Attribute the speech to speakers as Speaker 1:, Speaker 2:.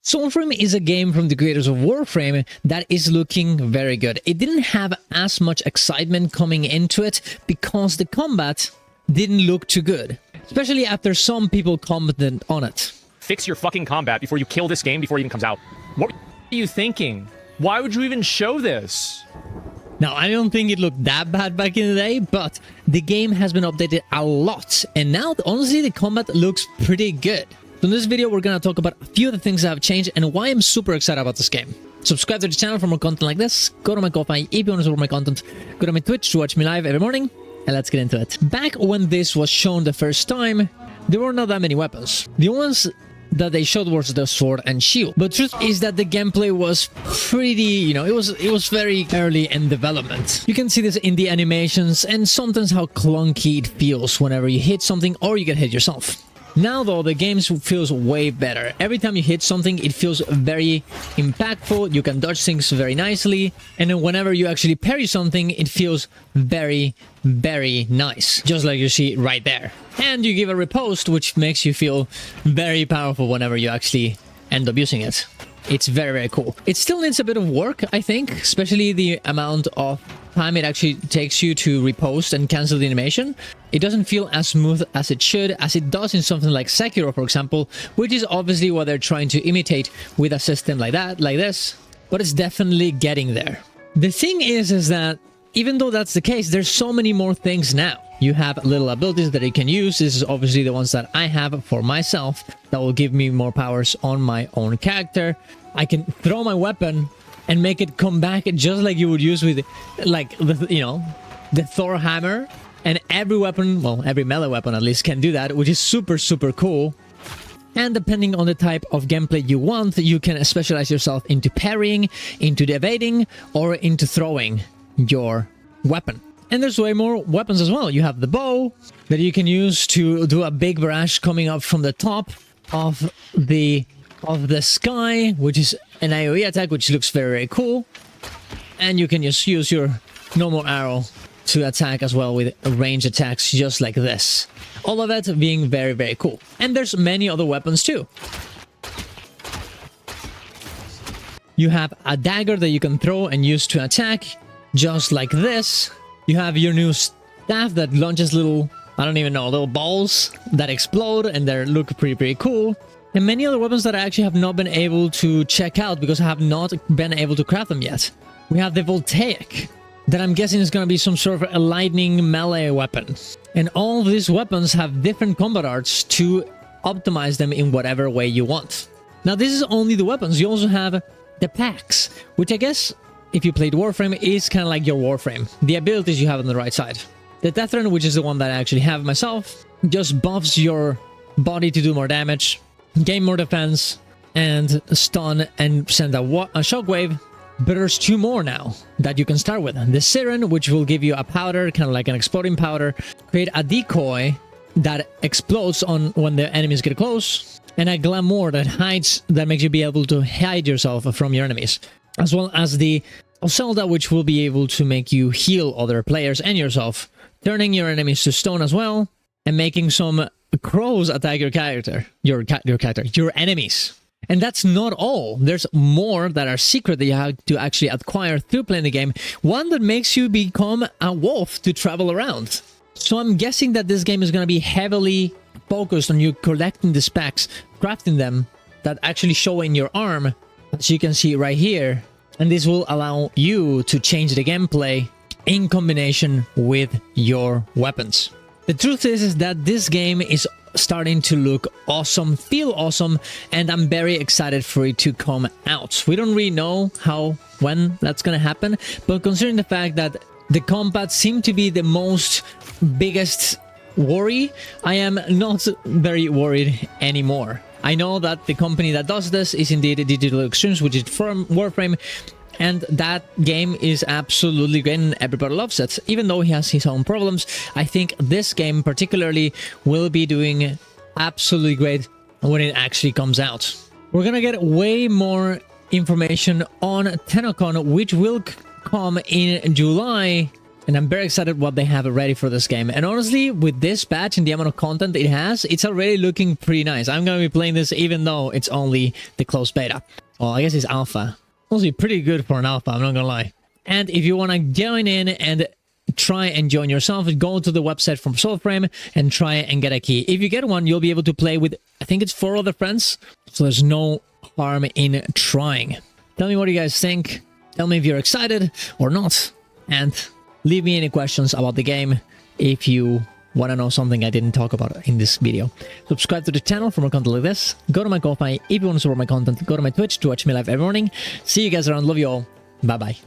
Speaker 1: Soulframe is a game from the creators of Warframe that is looking very good. It didn't have as much excitement coming into it because the combat didn't look too good, especially after some people commented on it.
Speaker 2: Fix your fucking combat before you kill this game before it even comes out. What are you thinking? Why would you even show this?
Speaker 1: Now, I don't think it looked that bad back in the day, but the game has been updated a lot, and now, honestly, the combat looks pretty good. So in this video, we're gonna talk about a few of the things that have changed and why I'm super excited about this game. Subscribe to the channel for more content like this, go to my Ko-Fi if you want to support my content, go to my Twitch to watch me live every morning, and let's get into it. Back when this was shown the first time, there were not that many weapons. The ones that they showed was the sword and shield. But truth is that the gameplay was pretty, it was very early in development. You can see this in the animations and sometimes how clunky it feels whenever you hit something or you get hit yourself. Now though, the game feels way better. Every time you hit something, it feels very impactful. You can dodge things very nicely. And then whenever you actually parry something, it feels very, very nice. Just like you see right there. And you give a riposte, which makes you feel very powerful whenever you actually end up using it. It's very, very cool. It still needs a bit of work, I think, especially the amount of time it actually takes you to repost and cancel the animation. It doesn't feel as smooth as it should, as it does in something like Sekiro, for example, which is obviously what they're trying to imitate with a system like that, like this, but it's definitely getting there. The thing is that even though that's the case, there's so many more things now. You have little abilities that you can use. This is obviously the ones that I have for myself that will give me more powers on my own character. I can throw my weapon and make it come back just like you would use with, like, the Thor hammer. And every weapon, well, every melee weapon at least can do that, which is super, super cool. And depending on the type of gameplay you want, you can specialize yourself into parrying, into evading, or into throwing your weapon. And there's way more weapons as well. You have the bow that you can use to do a big barrage coming up from the top of the sky, which is an AoE attack, which looks very, very cool. And you can just use your normal arrow to attack as well with range attacks just like this. All of that being very, very cool. And there's many other weapons too. You have a dagger that you can throw and use to attack just like this. You have your new staff that launches little, I don't even know, little balls that explode and they look pretty, pretty cool. And many other weapons that I actually have not been able to check out because I have not been able to craft them yet. We have the Voltaic, that I'm guessing is going to be some sort of a lightning melee weapon. And all these weapons have different combat arts to optimize them in whatever way you want. Now, this is only the weapons. You also have the Pacts, which I guess, if you played Warframe, is kind of like your Warframe. The abilities you have on the right side. The Tethran, which is the one that I actually have myself, just buffs your body to do more damage, gain more defense, and stun and send a shockwave. But there's two more now that you can start with. The Siren, which will give you a powder, kind of like an exploding powder. Create a decoy that explodes on when the enemies get close. And a Glamour that makes you be able to hide yourself from your enemies. As well as the Zelda, which will be able to make you heal other players and yourself. Turning your enemies to stone as well. And making some crows attack your character. Your enemies. And that's not all. There's more that are secret that you have to actually acquire through playing the game. One that makes you become a wolf to travel around. So I'm guessing that this game is going to be heavily focused on you collecting the specs, crafting them, that actually show in your arm, as you can see right here. And this will allow you to change the gameplay in combination with your weapons. The truth is that this game is starting to look awesome, feel awesome, and I'm very excited for it to come out. We don't really know when that's gonna happen, but considering the fact that the combat seemed to be the biggest worry, I am not very worried anymore. I know that the company that does this is indeed Digital Extremes, which is from Warframe, and that game is absolutely great and everybody loves it. Even though he has his own problems, I think this game particularly will be doing absolutely great when it actually comes out. We're gonna get way more information on TennoCon, which will come in July And I'm very excited what they have ready for this game. And honestly, with this patch and the amount of content it has, it's already looking pretty nice. I'm going to be playing this even though it's only the closed beta. Well, I guess it's alpha. Honestly, pretty good for an alpha, I'm not going to lie. And if you want to join in and try and join yourself, go to the website from Soulframe and try and get a key. If you get one, you'll be able to play with, I think it's 4 other friends. So there's no harm in trying. Tell me what you guys think. Tell me if you're excited or not. And leave me any questions about the game if you want to know something I didn't talk about in this video. Subscribe to the channel for more content like this. Go to my Ko-Fi if you want to support my content. Go to my Twitch to watch me live every morning. See you guys around. Love you all. Bye-bye.